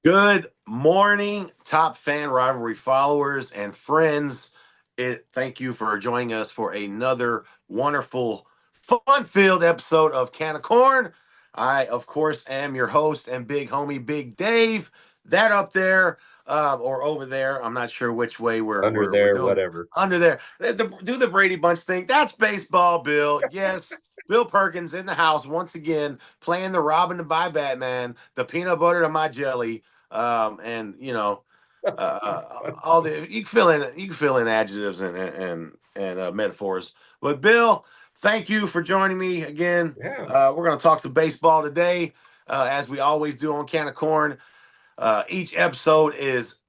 Good morning, top fan rivalry followers and friends. Thank you for joining us for another wonderful, fun-filled episode of Can of Corn. I, of course, am your host and big homie, Big Dave. That up there, or over there, I'm not sure which way we're Under we're, we're there, doing it. whatever. Under there, do the Brady Bunch thing. That's baseball, Bill. Yes, Bill Perkins in the house once again, playing the Robin to my Batman, the peanut butter to my jelly, and all the you can fill in adjectives and metaphors. But Bill, thank you for joining me again. Yeah. We're going to talk some baseball today, as we always do on Can of Corn. Each episode is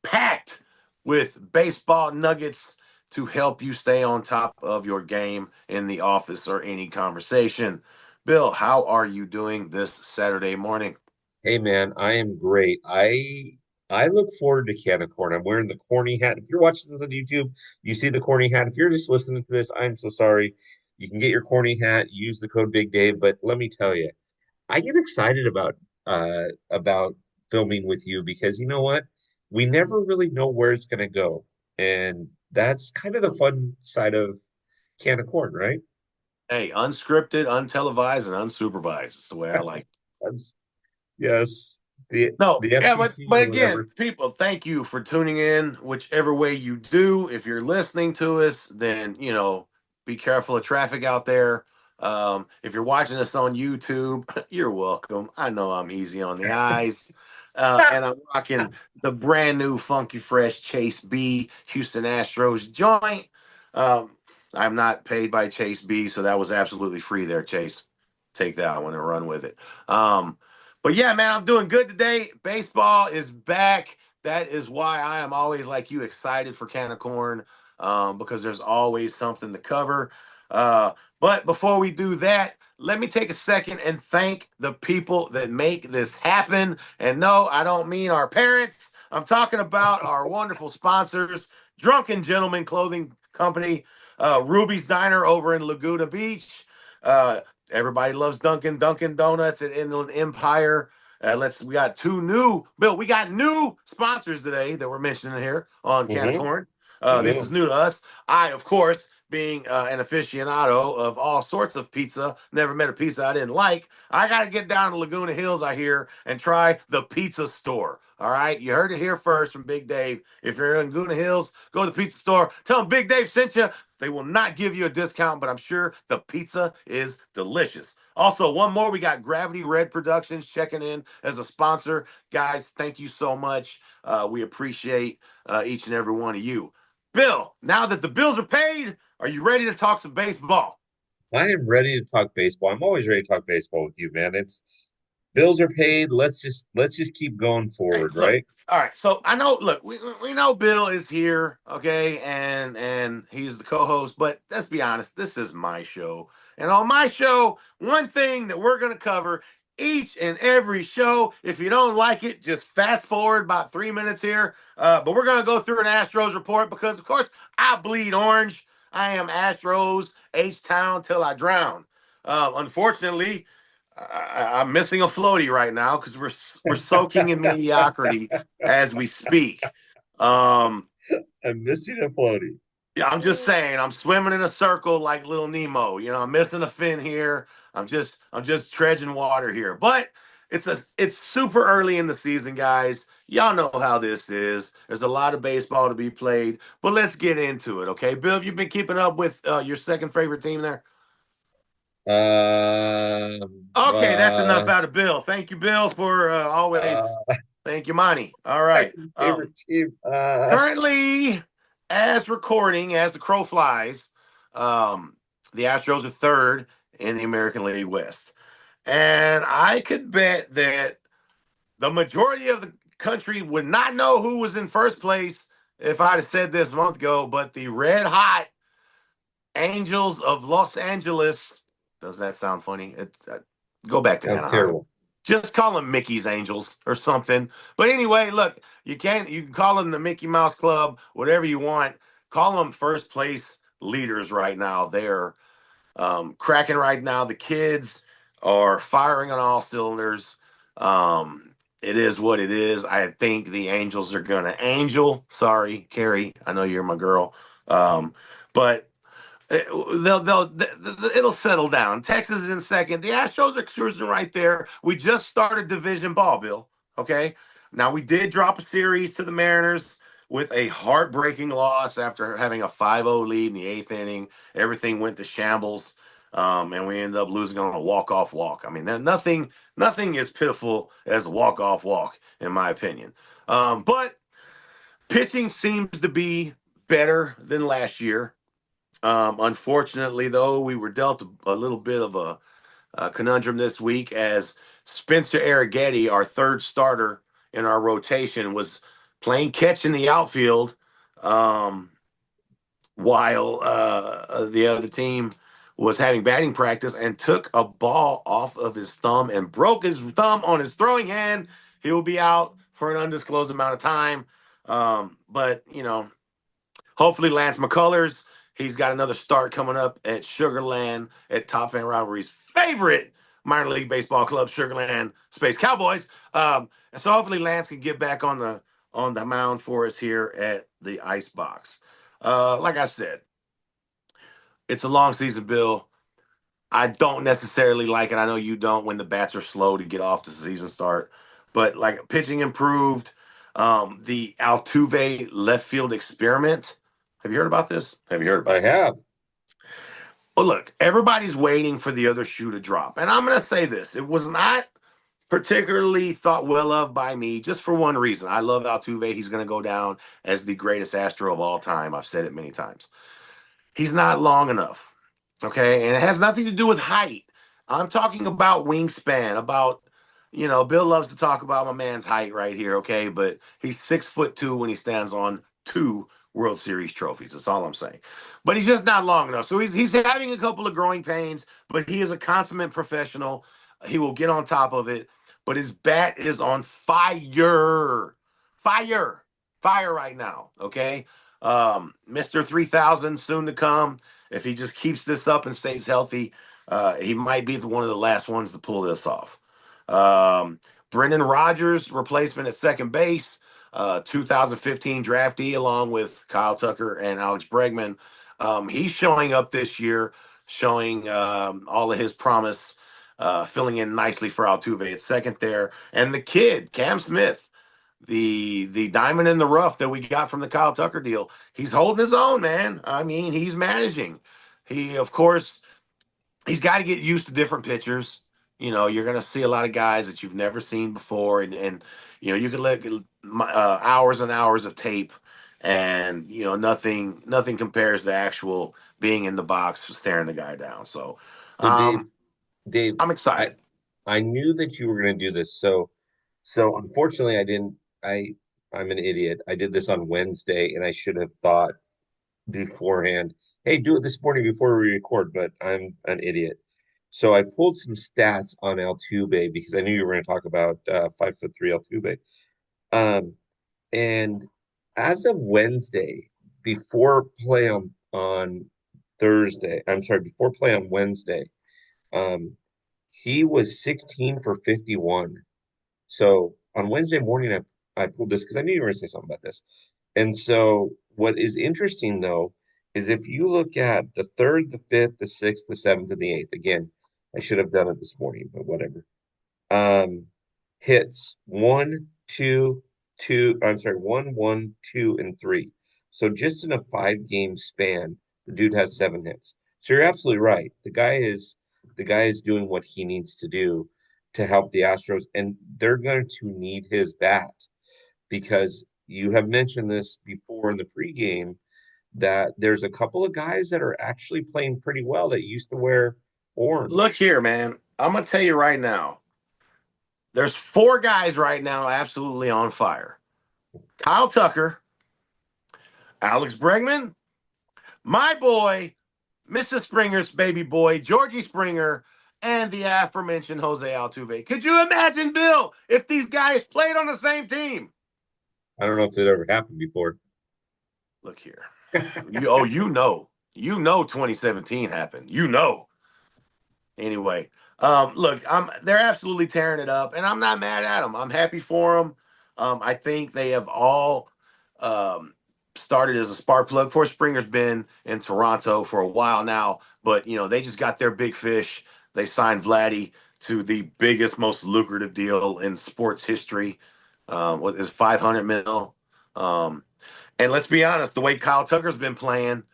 packed with baseball nuggets to help you stay on top of your game in the office or any conversation. Bill, how are you doing this Saturday morning? Hey man, I am great. I look forward to Can of Corn. I'm wearing the corny hat. If you're watching this on YouTube, you see the corny hat. If you're just listening to this, I'm so sorry. You can get your corny hat, use the code Big Dave, but let me tell you, I get excited about filming with you because you know what? We never really know where it's gonna go. And that's kind of the fun side of Can of Corn, right? Hey, unscripted, untelevised, and unsupervised. It's the way I like it. That's, yes. The No, the yeah, but FCC but or again, whatever. people, thank you for tuning in. Whichever way you do, if you're listening to us, then be careful of traffic out there. If you're watching us on YouTube, you're welcome. I know I'm easy on the eyes, and I'm rocking the brand new Funky Fresh Chase B Houston Astros joint. Um, I'm not paid by Chase B, so that was absolutely free there, Chase. Take that one and run with it. But yeah, man, I'm doing good today. Baseball is back. That is why I am always like you excited for Can of Corn, because there's always something to cover. But before we do that, let me take a second and thank the people that make this happen. And no, I don't mean our parents. I'm talking about our wonderful sponsors, Drunken Gentleman Clothing Company, Ruby's Diner over in Laguna Beach. Uh, Everybody loves Dunkin' Donuts and Inland Empire. We got two new Bill. We got new sponsors today that we're mentioning here on Can of Hmm. Corn. We This is do. new to us. I, of course, being an aficionado of all sorts of pizza, never met a pizza I didn't like. I got to get down to Laguna Hills, I hear, and try the pizza store. All right, you heard it here first from Big Dave. If you're in Laguna Hills, go to the pizza store. Tell them Big Dave sent you. They will not give you a discount, but I'm sure the pizza is delicious. Also, one more, we got Gravity Red Productions checking in as a sponsor. Guys, thank you so much. We appreciate each and every one of you. Bill, now that the bills are paid, are you ready to talk some baseball? I am ready to talk baseball. I'm always ready to talk baseball with you, man. It's bills are paid. Let's just keep going Hey, forward, look. right? All right, so I know. Look, we know Bill is here, okay, and he's the co-host. But let's be honest, this is my show, and on my show, one thing that we're gonna cover each and every show. If you don't like it, just fast forward about 3 minutes here. But we're gonna go through an Astros report because, of course, I bleed orange. I am Astros H Town till I drown. Unfortunately, I'm missing a floaty right now because we're soaking in mediocrity as we speak. Um, I'm missing a floaty. yeah, I'm just saying, I'm swimming in a circle like little Nemo. I'm missing a fin here. I'm just dredging water here. But it's super early in the season, guys. Y'all know how this is. There's a lot of baseball to be played, but let's get into it, okay? Bill, have you been keeping up with your second favorite team there? Um, Okay, that's enough uh, out of Bill. Thank you, Bill, for always. uh, Thank you, Monty. All right. second favorite team. Currently, as recording, as the crow flies, um, the Astros are third in the American League West, and I could bet that the majority of the country would not know who was in first place if I'd have said this a month ago. But the red hot Angels of Los Angeles. Does that sound funny? Go back to Sounds Anaheim. terrible. Just call them Mickey's Angels or something. But anyway, look, you can call them the Mickey Mouse Club, whatever you want. Call them first place leaders right now. They're cracking right now. The kids are firing on all cylinders. It is what it is. I think the Angels are gonna angel. Sorry, Carrie. I know you're my girl. But it'll settle down. Texas is in second. The Astros are cruising right there. We just started division ball, Bill. Okay. Now we did drop a series to the Mariners with a heartbreaking loss after having a 5-0 lead in the eighth inning. Everything went to shambles. And we ended up losing on a walk-off walk. I mean, nothing is pitiful as a walk-off walk, in my opinion. But pitching seems to be better than last year. Unfortunately, though, we were dealt a little bit of a conundrum this week as Spencer Arrighetti, our third starter in our rotation, was playing catch in the outfield um, while the other team was having batting practice and took a ball off of his thumb and broke his thumb on his throwing hand. He will be out for an undisclosed amount of time. But, hopefully, Lance McCullers, he's got another start coming up at Sugarland at Top Fan Rivalry's favorite minor league baseball club, Sugarland Space Cowboys. And so hopefully Lance can get back on the mound for us here at the Ice Box. Like I said, it's a long season, Bill. I don't necessarily like it. I know you don't when the bats are slow to get off the season start, but like pitching improved. The Altuve left field experiment. Have you heard about this? Have you heard I about this? have. Well, look, everybody's waiting for the other shoe to drop. And I'm going to say this. It was not particularly thought well of by me just for one reason. I love Altuve. He's going to go down as the greatest Astro of all time. I've said it many times. He's not long enough. Okay. And it has nothing to do with height. I'm talking about wingspan, about, Bill loves to talk about my man's height right here. Okay. But he's 6'2" when he stands on two World Series trophies. That's all I'm saying. But he's just not long enough. So he's having a couple of growing pains, but he is a consummate professional. He will get on top of it. But his bat is on fire. Fire. Fire right now. Okay. Mr. 3000 soon to come. If he just keeps this up and stays healthy, he might be one of the last ones to pull this off. Um, Brendan Rodgers, replacement at second base, 2015 draftee, along with Kyle Tucker and Alex Bregman. He's showing up this year, showing all of his promise, filling in nicely for Altuve at second there. And the kid, Cam Smith, the diamond in the rough that we got from the Kyle Tucker deal. He's holding his own, man. I mean, he's managing. He, of course, he's got to get used to different pitchers. You're going to see a lot of guys that you've never seen before, and you can look at hours and hours of tape, and nothing compares to actual being in the box, staring the guy down. So, So Dave, um, Dave, I'm I excited. I knew that you were going to do this. So unfortunately I didn't I I'm an idiot. I did this on Wednesday and I should have thought beforehand, hey, do it this morning before we record, but I'm an idiot. So I pulled some stats on Altuve because I knew you were going to talk about 5'3" Altuve. Um, and as of Wednesday, before play on Thursday, I'm sorry, before play on Wednesday, um, he was 16 for 51. So on Wednesday morning, I pulled this because I knew you were going to say something about this. And so what is interesting though is if you look at the third, the fifth, the sixth, the seventh, and the eighth. Again, I should have done it this morning, but whatever. Um, hits one, two, two. I'm sorry, one, one, two, and three. So just in a 5 game span, the dude has 7 hits. So you're absolutely right. The guy is doing what he needs to do to help the Astros, and they're going to need his bat because you have mentioned this before in the pregame that there's a couple of guys that are actually playing pretty well that used to wear Look orange. here, man. I'm gonna tell you right now. There's four guys right now absolutely on fire. Kyle Tucker, Alex Bregman, my boy, Mrs. Springer's baby boy, Georgie Springer, and the aforementioned Jose Altuve. Could you imagine, Bill, if these guys played on the same team? I don't know if it ever happened before. Look here. You know 2017 happened. Anyway, Look, they're absolutely tearing it up, and I'm not mad at them. I'm happy for them. I think they have all um, started as a spark plug. Forrest Springer's been in Toronto for a while now, but they just got their big fish. They signed Vladdy to the biggest, most lucrative deal in sports history. What is 500 mil? Um, and let's be honest, the way Kyle Tucker's been playing,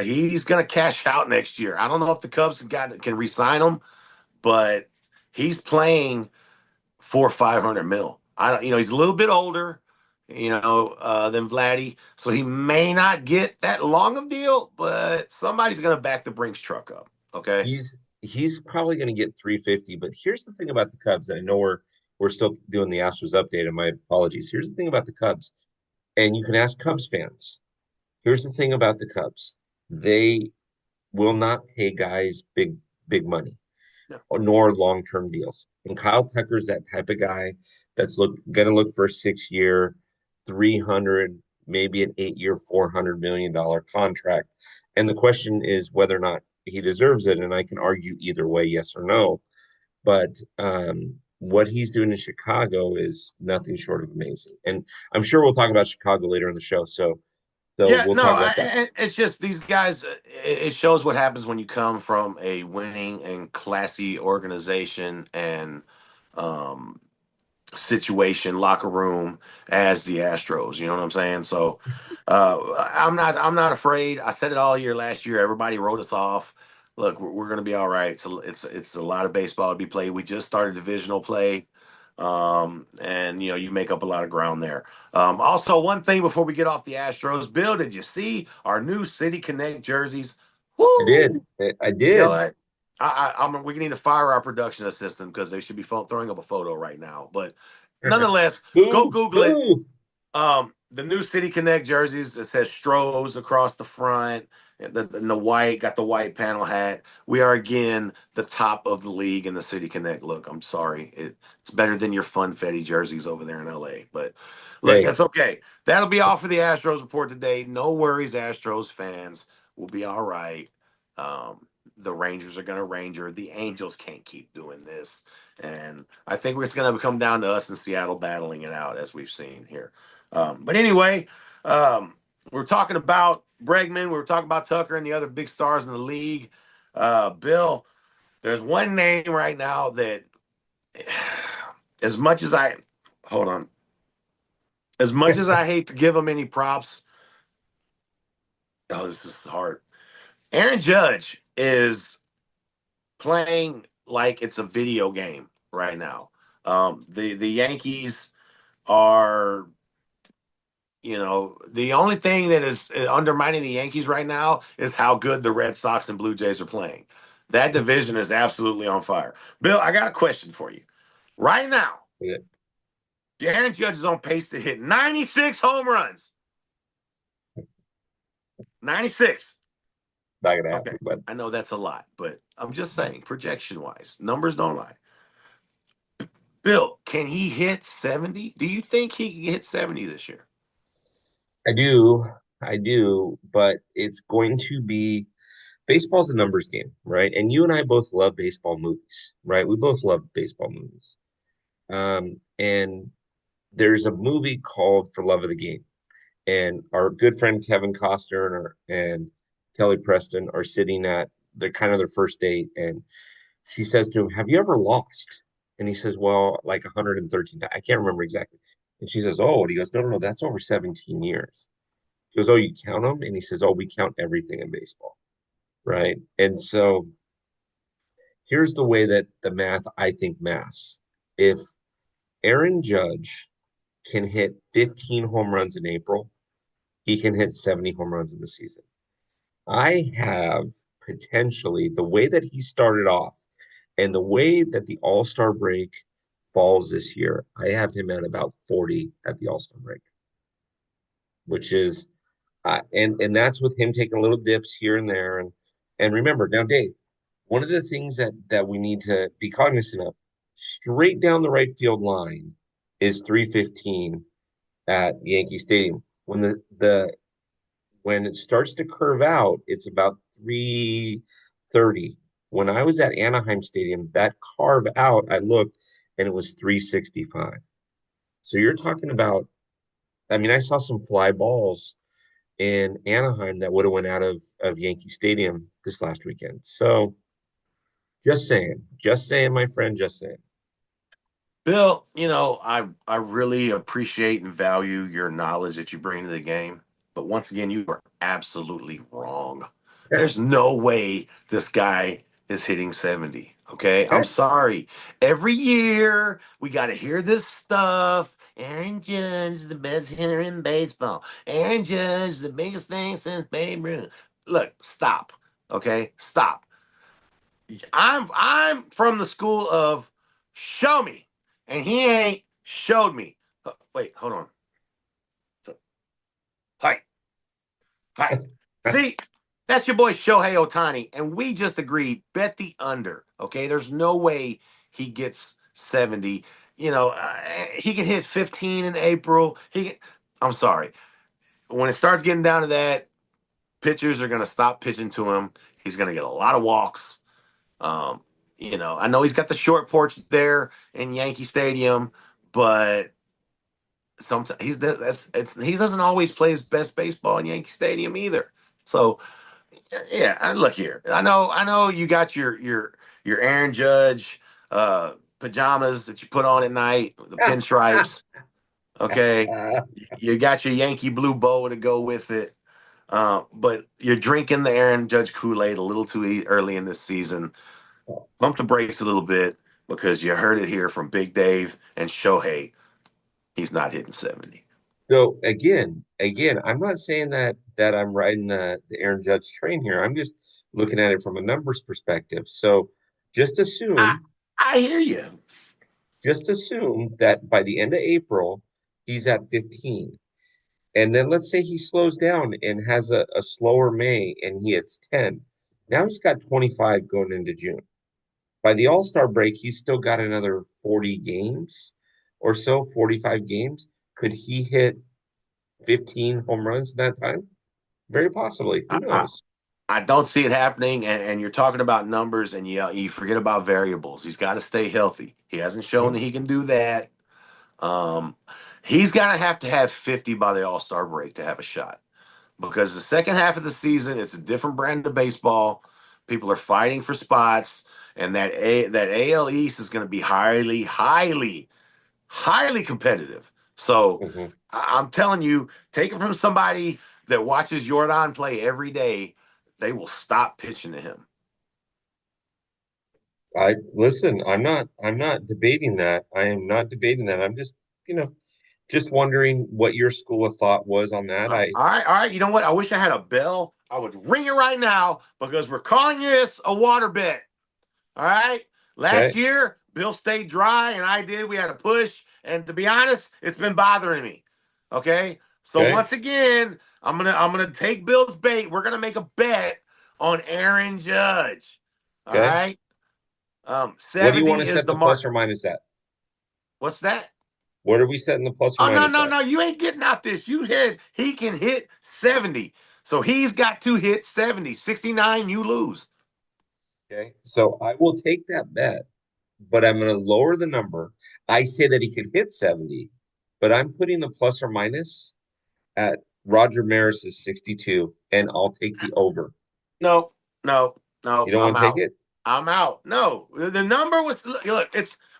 he's going to cash out next year. I don't know if the Cubs can re-sign him, but he's playing for 500 mil. I don't, he's a little bit older, than Vladdy, so he may not get that long of deal, but somebody's going to back the Brinks truck up. Okay. He's probably going to get 350. But here's the thing about the Cubs. I know we're still doing the Astros update, and my apologies. Here's the thing about the Cubs, and you can ask Cubs fans. Here's the thing about the Cubs. They will not pay guys big money Yeah. nor long-term deals. And Kyle Tucker's that type of guy that's going to look for a 6 year, 300, maybe an 8 year, $400 million contract. And the question is whether or not he deserves it. And I can argue either way, yes or no. But what he's doing in Chicago is nothing short of amazing. And I'm sure we'll talk about Chicago later in the show. So Yeah, we'll no, talk about that. it's just these guys. It shows what happens when you come from a winning and classy organization and um, situation, locker room as the Astros. You know what I'm saying? So I'm not afraid. I said it all year last year. Everybody wrote us off. Look, we're going to be all right. So it's a lot of baseball to be played. We just started divisional play. And you make up a lot of ground there. Also, one thing before we get off the Astros, Bill, did you see our new City Connect jerseys? I did. Woo! I You know did. what? We need to fire our production assistant because they should be throwing up a photo right now. But nonetheless, go Boo, Google it. boo. The new City Connect jerseys, it says Stros across the front, and the white, got the white panel hat. We are again the top of the league in the City Connect. Look, I'm sorry, it's better than your funfetti jerseys over there in LA. But look, Hey, that's okay. That'll be all for the Astros report today. No worries, Astros fans. We'll be all right. The Rangers are going to Ranger. The Angels can't keep doing this. And I think it's going to come down to us in Seattle battling it out, as we've seen here. But anyway, um, we're talking about Bregman. We were talking about Tucker and the other big stars in the league. Bill, there's one name right now that, as much as I hold on, as much as I hate to give him any props, oh, this is hard. Aaron Judge is playing like it's a video game right now. The Yankees are, the only thing that is undermining the Yankees right now is how good the Red Sox and Blue Jays are playing. That division is absolutely on fire. Bill, I got a question for you. Right now, Aaron Judge is on pace to hit 96 home runs. 96. not gonna Okay. happen, but I know that's a lot, but I'm just saying, projection wise, numbers don't lie. Bill, can he hit 70? Do you think he can hit 70 this year? I do, I do, but it's going to be baseball's a numbers game, right? And you and I both love baseball movies, right? We both love baseball movies. And there's a movie called For Love of the Game, and our good friend Kevin Costner and Kelly Preston are sitting at their kind of their first date, and she says to him, "Have you ever lost?" And he says, "Well, like 113 times. I can't remember exactly." And she says, "Oh," and he goes, "No, no, no, that's over 17 years." She goes, "Oh, you count them?" And he says, "Oh, we count everything in baseball." Right. And so here's the way that the math, I think, maths. If Aaron Judge can hit 15 home runs in April, he can hit 70 home runs in the season. I have potentially the way that he started off and the way that the All-Star break falls this year, I have him at about 40 at the All-Star break, which is and that's with him taking little dips here and there. And remember, now, Dave, one of the things that we need to be cognizant of, straight down the right field line is 315 at Yankee Stadium. When it starts to curve out, it's about 330. When I was at Anaheim Stadium, that carve out, I looked and it was 365. So you're talking about, I mean, I saw some fly balls in Anaheim that would have went out of Yankee Stadium this last weekend. So just saying, my friend, just saying. Bill, I really appreciate and value your knowledge that you bring to the game. But once again, you are absolutely wrong. There's no way this guy is hitting 70. Okay. I'm Okay. sorry. Every year we got to hear this stuff. Aaron Judge, the best hitter in baseball. Aaron Judge, the biggest thing since Babe Ruth. Look, stop. Okay. Stop. I'm from the school of show me, and he ain't showed me. Wait, hold on. Hi, hi. See, that's your boy Shohei Otani, and we just agreed. Bet the under. Okay, there's no way he gets 70. He can hit 15 in April. I'm sorry. When it starts getting down to that, pitchers are gonna stop pitching to him. He's gonna get a lot of walks. Um, I know he's got the short porch there in Yankee Stadium, but sometimes he doesn't always play his best baseball in Yankee Stadium either. So yeah, look here. I know you got your Aaron Judge pajamas that you put on at night, the pinstripes. Okay, you got your Yankee blue bow to go with it. But you're drinking the Aaron Judge Kool-Aid a little too early in this season. Pump the brakes a little bit because you heard it here from Big Dave and Shohei. He's not hitting 70. So again, I'm not saying that I'm riding the Aaron Judge train here. I'm just looking at it from a numbers perspective. So just I assume, I hear you. just assume that by the end of April, he's at 15. And then let's say he slows down and has a slower May and he hits 10. Now he's got 25 going into June. By the All-Star break, he's still got another 40 games or so, 45 games. Could he hit 15 home runs in that time? Very possibly. Who I, I, knows? I don't see it happening. And you're talking about numbers, and you forget about variables. He's got to stay healthy. He hasn't shown that Mhm. he can do that. Um, he's gonna have to have 50 by the All Star break to have a shot. Because the second half of the season, it's a different brand of baseball. People are fighting for spots, and that AL East is going to be highly, highly, highly competitive. So Mhm. I'm telling you, take it from somebody that watches Jordan play every day. They will stop pitching to him. I listen, I'm not debating that. I am not debating that. I'm just, you know, just wondering what your school of thought was on that. I All right, all right. You know what? I wish I had a bell. I would ring it right now because we're calling this a water bet. All right. Last okay, year, Bill stayed dry, and I did. We had a push, and to be honest, it's been bothering me. Okay. So okay, once again, I'm gonna take Bill's bait. We're gonna make a bet on Aaron Judge. All okay. right. What do you want 70 to is set the the plus or mark. minus at? What's that? What are we setting the plus or Oh no, minus no, at? no. You ain't getting out this. You hit he can hit 70. So he's got to hit 70. 69, you lose. Okay. So I will take that bet, but I'm going to lower the number. I say that he could hit 70, but I'm putting the plus or minus at Roger Maris's 62, and I'll take the over. No, no, You no. don't I'm want to take out. it? I'm out. No, the number was look.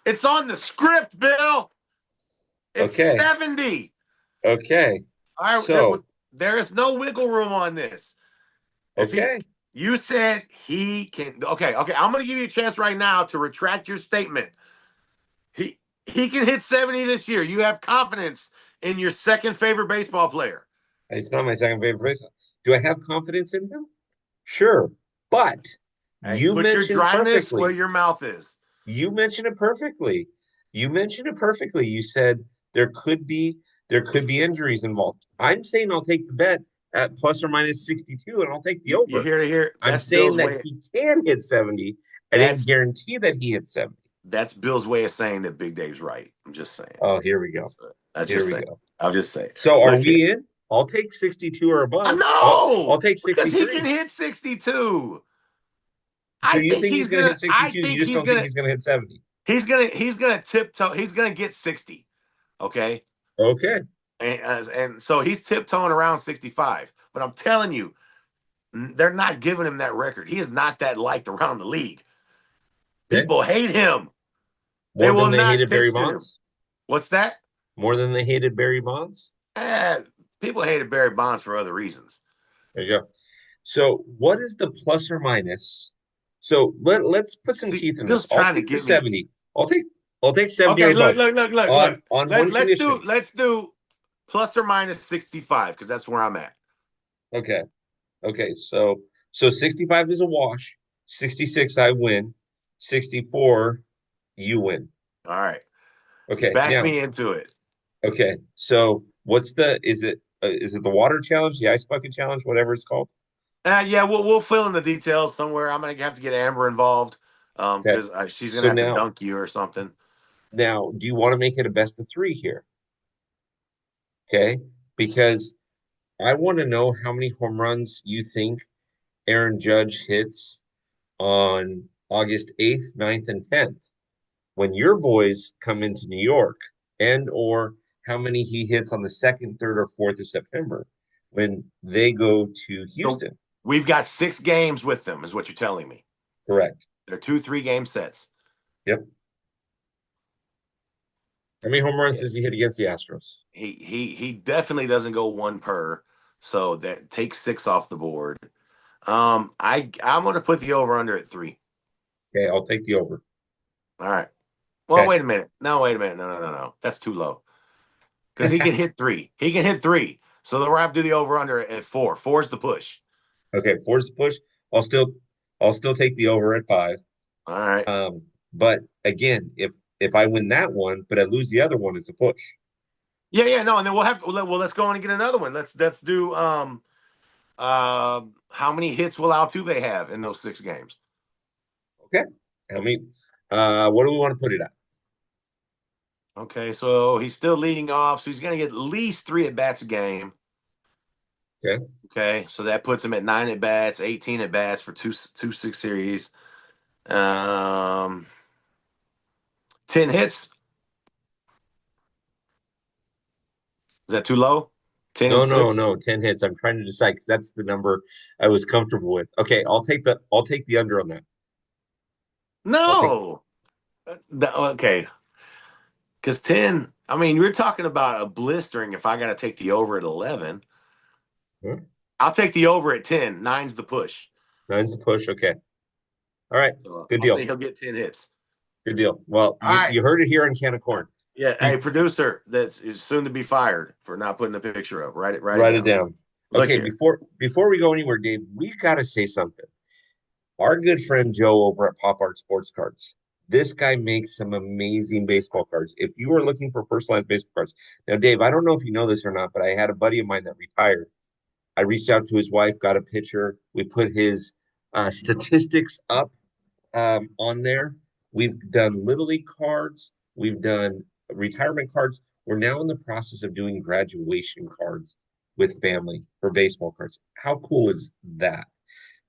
It's on the script, Bill. It's Okay. 70. Okay. All right, So, there is no wiggle room on this. If he, okay. you said he can. Okay, okay. I'm gonna give you a chance right now to retract your statement. He can hit 70 this year. You have confidence in your second favorite baseball player. It's not my second favorite person. Do I have confidence in him? Sure. But Hey, you put your mentioned dryness where perfectly. your mouth is. You mentioned it perfectly. You mentioned it perfectly. You said there could be injuries involved. I'm saying I'll take the bet at plus or minus 62 and I'll take the You over. hear to hear? I'm That's saying Bill's that way. he can hit 70. I didn't That's guarantee that he hit 70. That's Bill's way of saying that Big Dave's right. I'm just saying. Oh, here we go. That's Here just we saying. go. I'll just say. So are Look here. we in? I'll take 62 or I above. I'll know take because he can 63. hit 62. So I you think think he's he's going to gonna. hit I 62? You think just he's don't think gonna. he's going to hit 70? He's gonna tiptoe. He's gonna get 60. Okay, Okay. and so he's tiptoeing around 65. But I'm telling you, they're not giving him that record. He is not that liked around the league. Okay. People hate him. They More will than they not hated Barry pitch to him. Bonds? What's that? More than they hated Barry Bonds? Eh, people hated Barry Bonds for other reasons. There you go. So what is the plus or minus? So let's put some See, teeth in this. Bill's I'll trying to take the get me. 70. I'll take 70 or Okay, above look. on one condition. Let's do plus or minus 65 because that's where I'm at. Okay. Okay. So 65 is a wash. 66 I win. 64 you win. All right, you Okay. back Now, me into it. okay. So what's the is it the water challenge, the ice bucket challenge, whatever it's called? Yeah, we'll fill in the details somewhere. I'm gonna have to get Amber involved Okay. because she's gonna So have to now dunk you or something. do you want to make it a best of three here? Okay. Because I want to know how many home runs you think Aaron Judge hits on August 8th, 9th, and 10th when your boys come into New York, and or how many he hits on the 2nd, 3rd, or 4th of September when they go to So Houston. we've got 6 games with them, is what you're telling me. Correct. They're 2 3 game sets. Yep. How many home runs Yeah. does he hit against the Astros? He definitely doesn't go one per, so that takes 6 off the board. I'm gonna put the over under at 3. Okay, I'll take the over. All right. Well, Okay. wait a minute. No, wait a minute. No. That's too low because he can hit 3. He can hit 3. So then we're have to do the over under at 4. Four's the push. Okay, force the push. I'll still I'll still take the over at 5. All right. But again, if I win that one, but I lose the other one, it's a push. Yeah. No, and then we'll have. Well, let's go on and get another one. Let's do. How many hits will Altuve have in those 6 games? Okay. I mean, what do we want to put it at? Okay, so he's still leading off, so he's going to get at least 3 at bats a game. Okay. Okay, so that puts him at 9 at bats, 18 at bats for two 6 series. Um, 10 hits. Is that too low? Ten and No, no, six. no. 10 hits. I'm trying to decide because that's the number I was comfortable with. Okay, I'll take the under on that. I'll take No. Okay, because 10. I mean, you're talking about a blistering. If I got to take the over at 11, huh? I'll take the over at 10. Nine's the push. Nine's the push. Okay. All right. So Good I'll say deal. he'll get 10 hits. Good deal. Well, All you right. you heard it here on Can of Corn. Yeah. Hey, Be, producer, that is soon to be fired for not putting the picture up. Write it write it down. down. Look Okay, here. before we go anywhere, Dave, we got to say something. Our good friend Joe over at Pop Art Sports Cards. This guy makes some amazing baseball cards. If you are looking for personalized baseball cards, now Dave, I don't know if you know this or not, but I had a buddy of mine that retired. I reached out to his wife, got a picture. We put his statistics up on there. We've done Little League cards. We've done retirement cards. We're now in the process of doing graduation cards with family for baseball cards. How cool is that?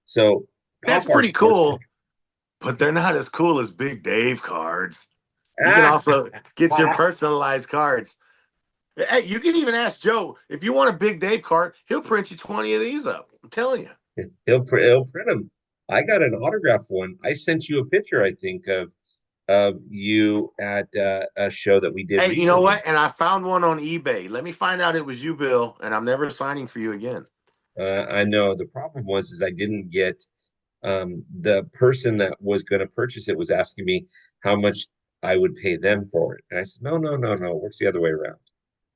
So, That's Pop Art pretty Sports. cool, but they're not as cool as Big Dave cards. You can also get your personalized cards. Hey, you can even ask Joe if you want a Big Dave card. He'll print you 20 of these up. I'm telling you. He'll print them. I got an autograph one. I sent you a picture, I think, of you at a show that we did Hey, you know recently. what? And I found one on eBay. Let me find out it was you, Bill, and I'm never signing for you again. I know the problem was is I didn't get the person that was going to purchase it was asking me how much I would pay them for it, and I said no, no, no, no. Works the other way around.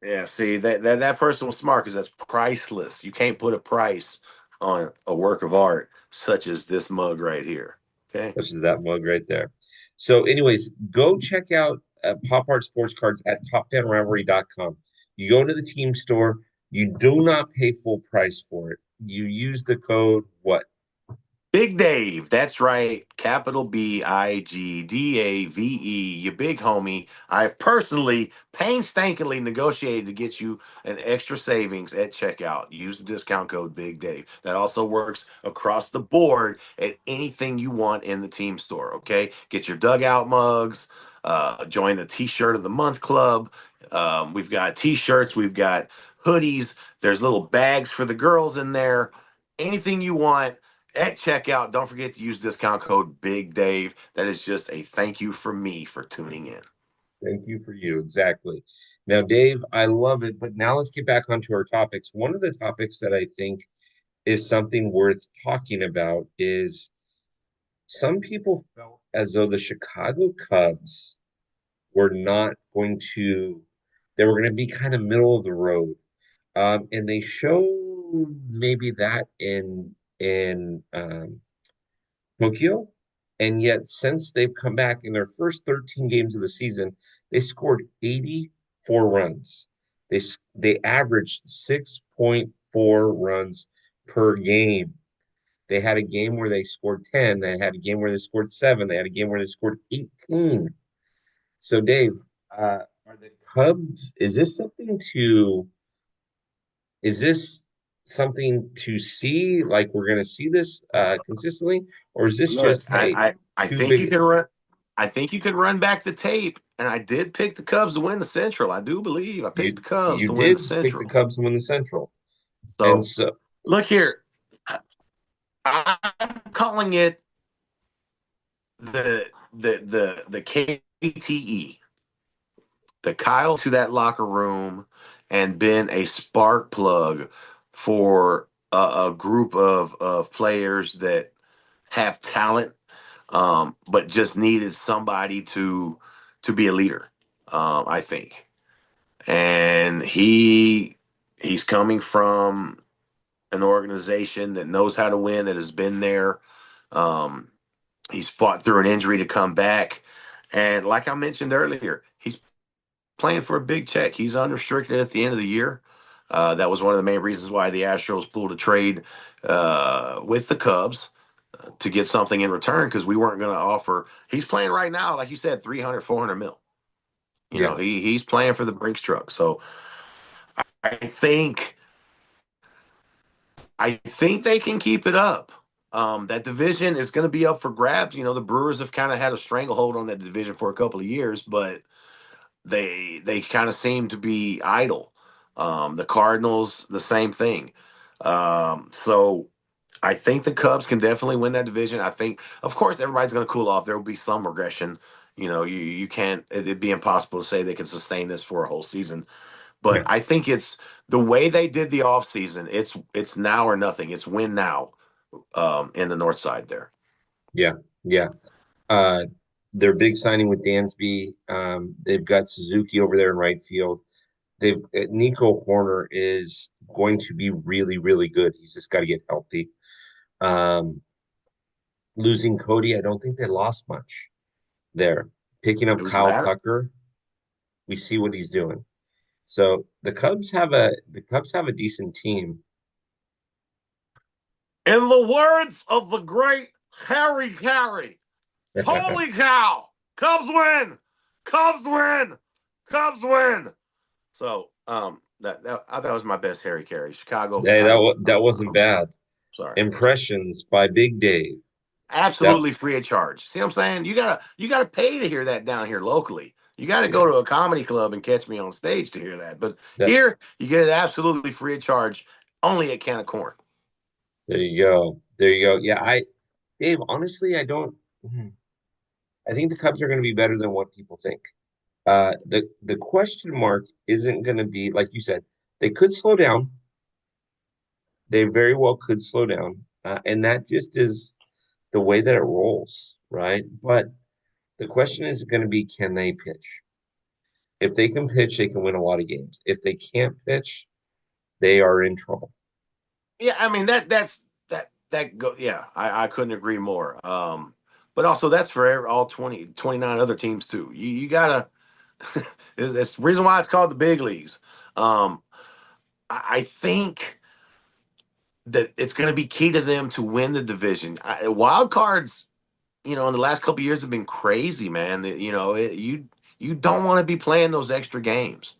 Yeah, see that person was smart because that's priceless. You can't put a price on a work of art such as this mug right here. Okay. Which is that mug right there. So, anyways, go check out Pop Art Sports Cards at topfanrivalry.com. You go into the team store. You do not pay full price for it. You use the code what? Big Dave, that's right. Capital BIGDAVE, you big homie. I've personally painstakingly negotiated to get you an extra savings at checkout. Use the discount code Big Dave. That also works across the board at anything you want in the team store. Okay, get your dugout mugs. Join the T-shirt of the month club. We've got T-shirts. We've got hoodies. There's little bags for the girls in there. Anything you want at checkout. Don't forget to use discount code Big Dave. That is just a thank you from me for tuning in. Thank you for you. Exactly. Now, Dave, I love it, but now let's get back onto our topics. One of the topics that I think is something worth talking about is some people felt as though the Chicago Cubs were not going to, they were going to be kind of middle of the road. And they showed maybe that in Tokyo. And yet, since they've come back in their first 13 games of the season, they scored 84 runs. They averaged 6.4 runs per game. They had a game where they scored 10. They had a game where they scored 7. They had a game where they scored 18. So, Dave, are the Cubs, is this something to see? Like we're going to see this consistently? Or is this Look, just, hey, I too think you big? can run. I think you can run back the tape, and I did pick the Cubs to win the Central. I do believe I picked You the Cubs you to win the did pick the Central. Cubs to win the Central. And So so, look here, I'm calling it the KTE, the Kyle to that locker room, and been a spark plug for a group of players that have talent, but just needed somebody to be a leader. I think, and he's coming from an organization that knows how to win, that has been there. Um, he's fought through an injury to come back, and like I mentioned earlier, he's playing for a big check. He's unrestricted at the end of the year. That was one of the main reasons why the Astros pulled a trade with the Cubs to get something in return, because we weren't going to offer. He's playing right now, like you said, 300, 400 mil. You yeah, know, he's playing for the Brinks truck. So I think I think they can keep it up. That division is going to be up for grabs. You know, the Brewers have kind of had a stranglehold on that division for a couple of years, but they kind of seem to be idle. The Cardinals, the same thing. So I think the Cubs can definitely win that division. I think, of course, everybody's going to cool off. There will be some regression. You know, you can't. It'd be impossible to say they can sustain this for a whole season. But yeah, I think it's the way they did the offseason. It's now or nothing. It's win now in the North Side there. yeah, yeah. Uh, their big signing with Dansby. They've got Suzuki over there in right field. They've Nico Horner is going to be really, really good. He's just got to get healthy. Um, Losing Cody, I don't think they lost much there. Picking up Who's Kyle that? Tucker, we see what he's doing. So the Cubs have a decent team. In the words of the great Harry Carey, holy cow! Cubs win! Cubs win! Cubs win! So that was my best Harry Carey. Chicago Hey, Heights. that wasn't I'm sorry. bad. Sorry. Impressions by Big Dave. That Absolutely free of charge. See what I'm saying? You gotta pay to hear that down here locally. You got to yeah, go to a comedy club and catch me on stage to hear that. But that here, you get it absolutely free of charge, only at Can of Corn. there you go. There you go. Yeah, Dave, honestly, I don't I think the Cubs are going to be better than what people think. The question mark isn't going to be like you said. They could slow down. They very well could slow down, and that just is the way that it rolls, right? But the question is going to be, can they pitch? If they can pitch, they can win a lot of games. If they can't pitch, they are in trouble. Yeah, I mean that go. Yeah, I couldn't agree more. But also that's for all 29 other teams too. You gotta. That's the reason why it's called the big leagues. I think that it's going to be key to them to win the division. Wild cards, in the last couple of years have been crazy, man. You don't want to be playing those extra games.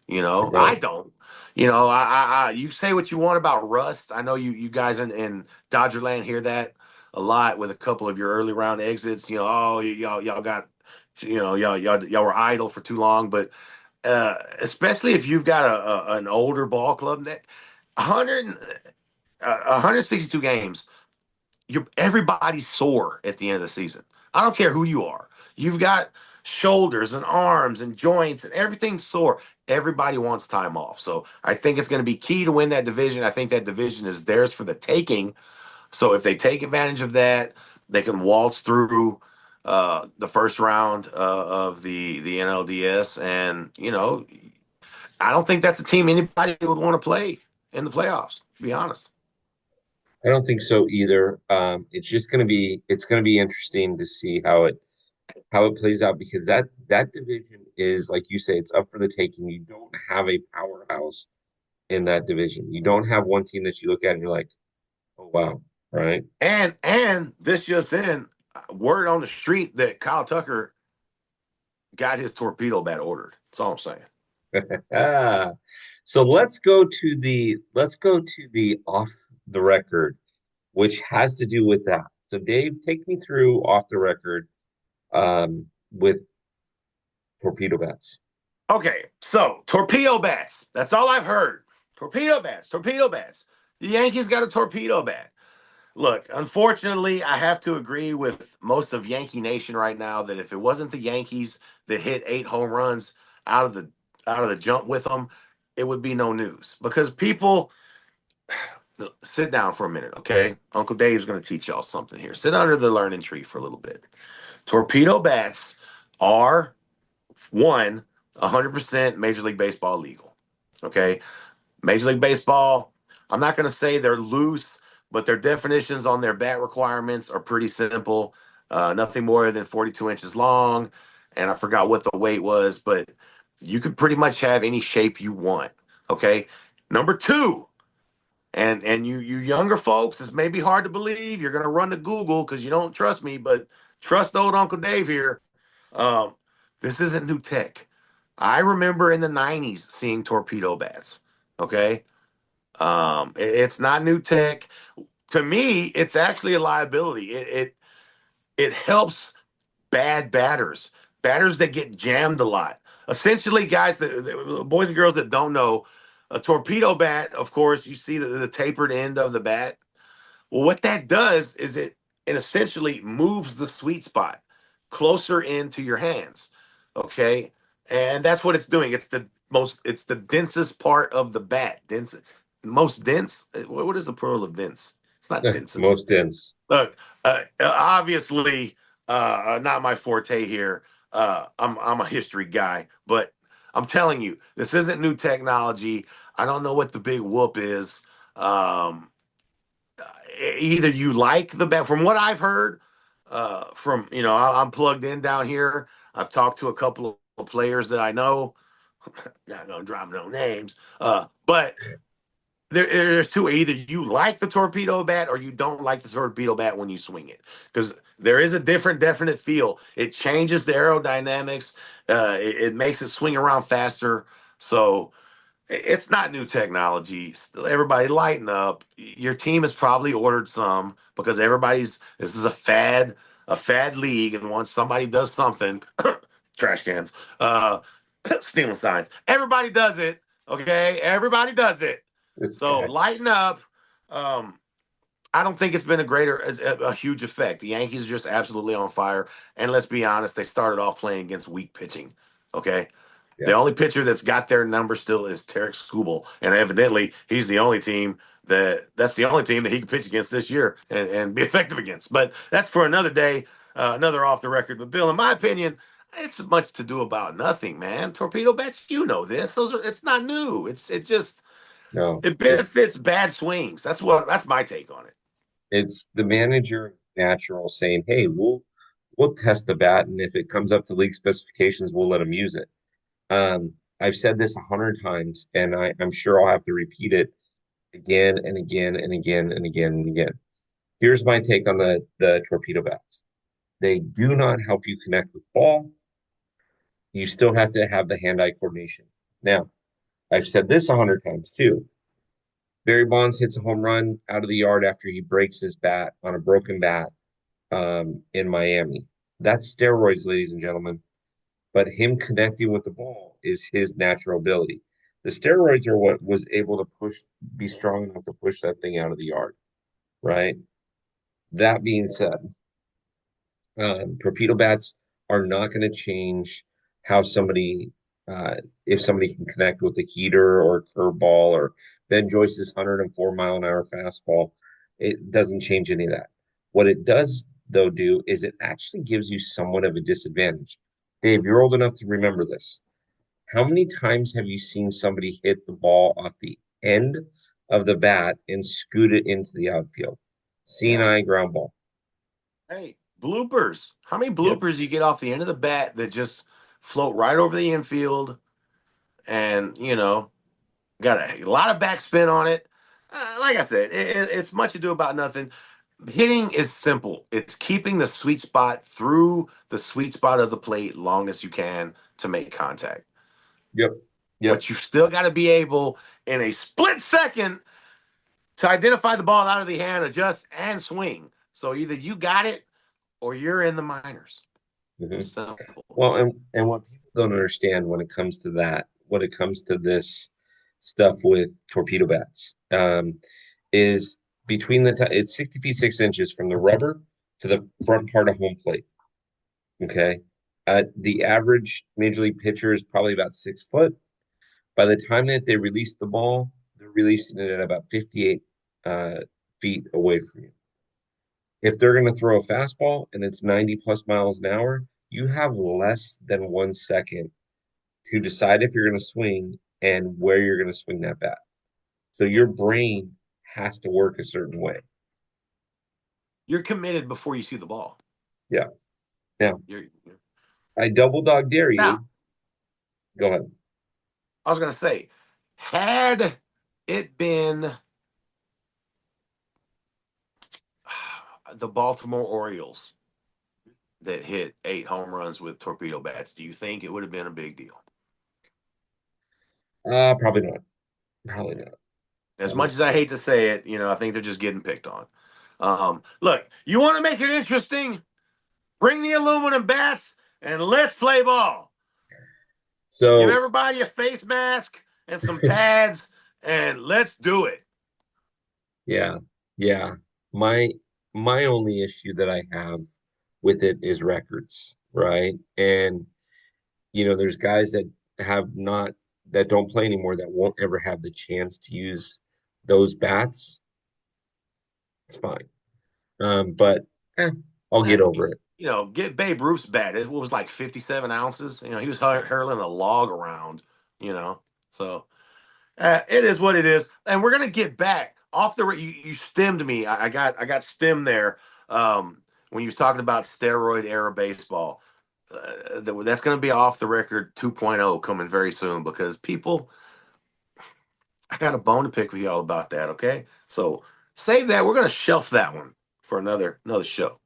I No, don't. You say what you want about rust. I know you guys in Dodger land hear that a lot with a couple of your early round exits. Oh, y'all got, y'all were idle for too long. But especially if you've got an older ball club that 100, 162 games, everybody's sore at the end of the season. I don't care who you are. You've got shoulders and arms and joints and everything's sore. Everybody wants time off. So I think it's going to be key to win that division. I think that division is theirs for the taking. So if they take advantage of that, they can waltz through the first round of the NLDS. And I don't think that's a team anybody would want to play in the playoffs. To be honest. I don't think so either. It's gonna be interesting to see how it plays out because that division is like you say, it's up for the taking. You don't have a powerhouse in that division. You don't have one team that you look at and you're like, oh wow, right? And this just in, word on the street that Kyle Tucker got his torpedo bat ordered. That's all I'm saying. Ah, so let's go to the off the record, which has to do with that. So Dave, take me through off the record with torpedo bats. Okay, so torpedo bats. That's all I've heard. Torpedo bats, torpedo bats. The Yankees got a torpedo bat. Look, unfortunately, I have to agree with most of Yankee Nation right now that if it wasn't the Yankees that hit 8 home runs out of the out of the jump with them, it would be no news. Because people sit down for a minute, okay? Uncle Dave's going to teach y'all something here. Sit under the learning tree for a little bit. Torpedo bats are one 100% Major League Baseball legal. Okay, Major League Baseball. I'm not going to say they're loose, but their definitions on their bat requirements are pretty simple. Nothing more than 42 inches long, and I forgot what the weight was, but you could pretty much have any shape you want. Okay, number two, and you younger folks, it's maybe hard to believe. You're gonna run to Google because you don't trust me, but trust old Uncle Dave here. Um, this isn't new tech. I remember in the '90s seeing torpedo bats. Okay, it's not new tech. To me, it's actually a liability. It helps bad batters, batters that get jammed a lot. Essentially, guys, the boys and girls that don't know, a torpedo bat, of course, you see the tapered end of the bat. Well, what that does is it essentially moves the sweet spot closer into your hands. Okay. And that's what it's doing. It's the densest part of the bat. Most dense. What is the plural of dense? It's not densest. Most dense. Look, obviously, not my forte here. I'm a history guy, but I'm telling you, this isn't new technology. I don't know what the big whoop is. Um, Either you like the bet from what I've heard from I'm plugged in down here. I've talked to a couple of players that I know. Not gonna drop no names, but there's two. Either you like the torpedo bat or you don't like the torpedo bat when you swing it, because there is a different definite feel. It changes the aerodynamics. It makes it swing around faster. So it's not new technology. Everybody lighten up. Your team has probably ordered some because this is a fad league, and once somebody does something, trash cans, stealing signs. Everybody does it. Okay, everybody does it. This So guy. lighten up. Um, I don't think it's been a huge effect. The Yankees are just absolutely on fire. And let's be honest, they started off playing against weak pitching. Okay. The Yeah. only pitcher that's got their number still is Tarek Skubal. And evidently he's the only team that's the only team that he can pitch against this year and be effective against. But that's for another day, another off the record. But Bill, in my opinion, it's much to do about nothing, man. Torpedo bats, you know this. It's not new. It just No, it benefits bad swings. That's my take on it. it's the manager natural saying, "Hey, we'll test the bat, and if it comes up to league specifications, we'll let them use it." I've said this 100 times, and I'm sure I'll have to repeat it. again and again and again and again and again. Here's my take on the torpedo bats. They do not help you connect with ball. You still have to have the hand-eye coordination. Now, I've said this 100 times too. Barry Bonds hits a home run out of the yard after he breaks his bat on a broken bat in Miami. That's steroids, ladies and gentlemen. But him connecting with the ball is his natural ability. The steroids are what was able to be strong enough to push that thing out of the yard, right? That being said, torpedo bats are not going to change how somebody, uh, if somebody can connect with a heater or a curveball or Ben Joyce's 104-mile-an-hour fastball. It doesn't change any of that. What it does, though, do is it actually gives you somewhat of a disadvantage. Dave, you're old enough to remember this. How many times have you seen somebody hit the ball off the end of the bat and scoot it into the outfield? Seeing Yeah. eye ground ball. Hey, bloopers. How many Yep. bloopers you get off the end of the bat that just float right over the infield and, got a lot of backspin on it. Like I said, it's much ado about nothing. Hitting is simple. It's keeping the sweet spot through the sweet spot of the plate long as you can to make contact. Yep. Yep. But you still got to be able in a split second to identify the ball out of the hand, adjust, and swing. So either you got it or you're in the minors. Mhm. Simple. Well, and what people don't understand when it comes to that, when it comes to this stuff with torpedo bats, is between it's 60 feet 6 inches from the rubber to the front part of home plate. Okay. The average major league pitcher is probably about 6 foot. By the time that they release the ball, they're releasing it at about 58 uh, feet away from you. If they're going to throw a fastball and it's 90 plus miles an hour, you have less than 1 second to decide if you're going to swing and where you're going to swing that bat. So Yeah. your brain has to work a certain way. You're committed before you see the ball. Yeah. Now, You're I double dog dare now. you. Go ahead. I was gonna say, had it been the Baltimore Orioles that hit 8 home runs with torpedo bats, do you think it would have been a big deal? Probably not. Probably not. As Probably much as I hate to say it, I think they're just getting picked on. Look, you want to make it interesting? Bring the aluminum bats and let's play ball. Give so. everybody a face mask and some pads and let's do it. Yeah, yeah. My my only issue that I have with it is records, right? And there's guys that have not that don't play anymore that won't ever have the chance to use those bats. It's fine. But I'll get over it. Get Babe Ruth's bat. It was like 57 ounces. He was hurling a log around, you know. So it is what it is. And we're gonna get back off the. You stemmed me. I got stemmed there when you was talking about steroid era baseball. That's going to be off the record 2.0 coming very soon because people, I got a bone to pick with y'all about that. Okay, so save that. We're going to shelf that one for another show.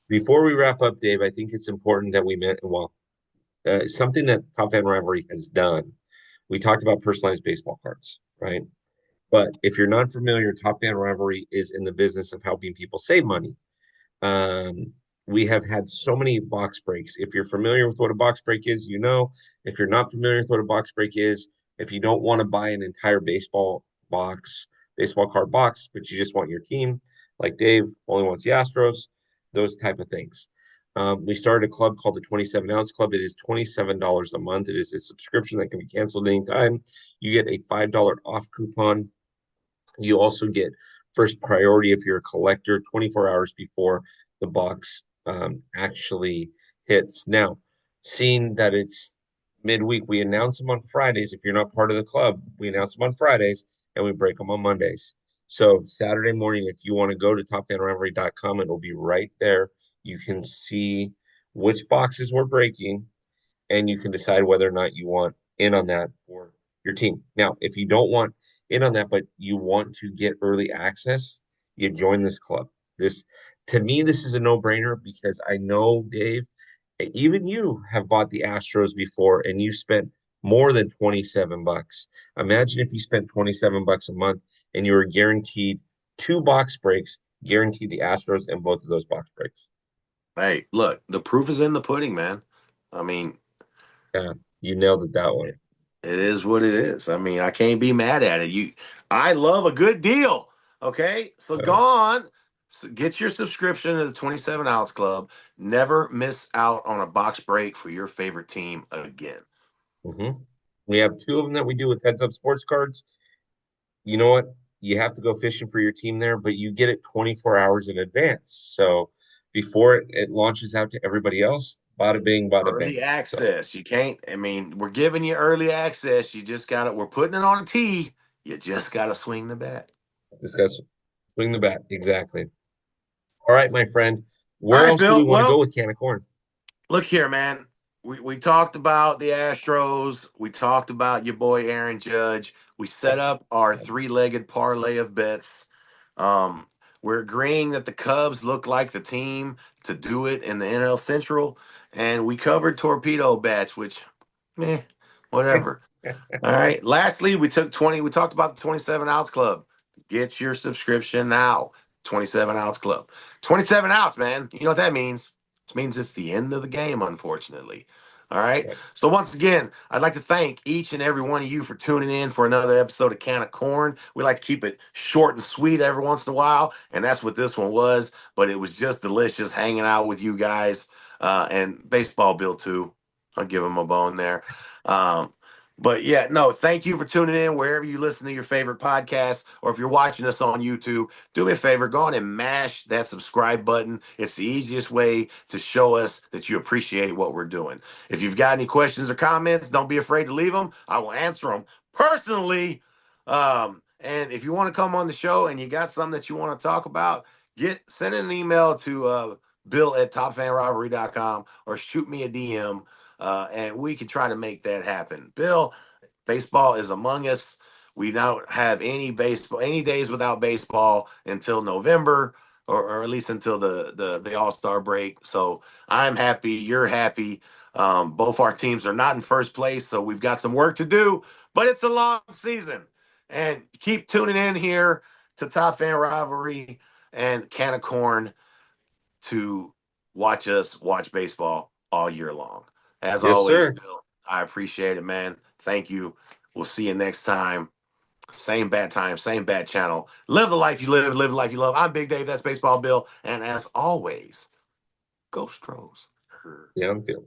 Before we wrap up, Dave, I think it's important that we met. Well, something that Top Fan Rivalry has done. We talked about personalized baseball cards, right? But if you're not familiar, Top Fan Rivalry is in the business of helping people save money. Um, we have had so many box breaks. If you're familiar with what a box break is, you know. If you're not familiar with what a box break is, if you don't want to buy an entire baseball card box, but you just want your team, like Dave only wants the Astros, those type of things. We started a club called the 27 Ounce Club. It is $27 a month. It is a subscription that can be canceled anytime. You get a $5 off coupon. You also get first priority if you're a collector 24 hours before the box actually hits. Now, seeing that it's midweek, we announce them on Fridays. If you're not part of the club, we announce them on Fridays and we break them on Mondays. So Saturday morning, if you want to go to topfanrivalry.com, it'll be right there. You can see which boxes we're breaking and you can decide whether or not you want in on that for your team. Now, if you don't want in on that, but you want to get early access, you join this club. This, to me, this is a no-brainer because I know, Dave, even you have bought the Astros before and you spent more than 27 bucks. Imagine if you spent 27 bucks a month and you were guaranteed two box breaks, guaranteed the Astros and both of those box breaks. Hey, look, the proof is in the pudding, man. I mean, Yeah, you nailed it that one. it, it is what it is. I mean, I can't be mad at it. I love a good deal. Okay, so go Uh, on, get your subscription to the 27 Ounce Club. Never miss out on a box break for your favorite team again. mhm. We have two of them that we do with Heads Up Sports Cards. You know what? You have to go fishing for your team there, but you get it 24 hours in advance. So before it launches out to everybody else, bada bing, bada bang. Early So access. You can't. I mean, we're giving you early access. You just got to. We're putting it on a tee. You just got to swing the bat. discuss swing the bat. Exactly. All right, my friend. All Where right, else do we Bill. want to go Well, with can of corn? look here, man. We talked about the Astros. We talked about your boy Aaron Judge. We set up our three-legged parlay of bets. Um, we're agreeing that the Cubs look like the team to do it in the NL Central, and we covered torpedo bats, which, meh, whatever. All right. Lastly, we took 20. We talked about the 27 ounce club. Get your subscription now. 27 ounce club. 27 ounce, man. You know what that means? It means it's the end of the game, unfortunately. All right. Yep. So, once again, I'd like to thank each and every one of you for tuning in for another episode of Can of Corn. We like to keep it short and sweet every once in a while. And that's what this one was. But it was just delicious hanging out with you guys and Baseball Bill, too. I'll give him a bone there. Um, but yeah, no, thank you for tuning in wherever you listen to your favorite podcast, or if you're watching us on YouTube, do me a favor, go on and mash that subscribe button. It's the easiest way to show us that you appreciate what we're doing. If you've got any questions or comments, don't be afraid to leave them. I will answer them personally. And if you want to come on the show and you got something that you want to talk about, send an email to Bill at topfanrivalry.com or shoot me a DM and we can try to make that happen. Bill, baseball is among us. We don't have any days without baseball until November, or at least until the All Star break. So I'm happy. You're happy. Both our teams are not in first place, so we've got some work to do. But it's a long season, and keep tuning in here to Top Fan Rivalry and Can of Corn to watch us watch baseball all year long. As Yes, always, sir. Bill, I appreciate it, man. Thank you. We'll see you next time. Same bad time, same bad channel. Live the life you live the life you love. I'm Big Dave, that's Baseball Bill. And as always, go Stros. Yeah, I'm feeling.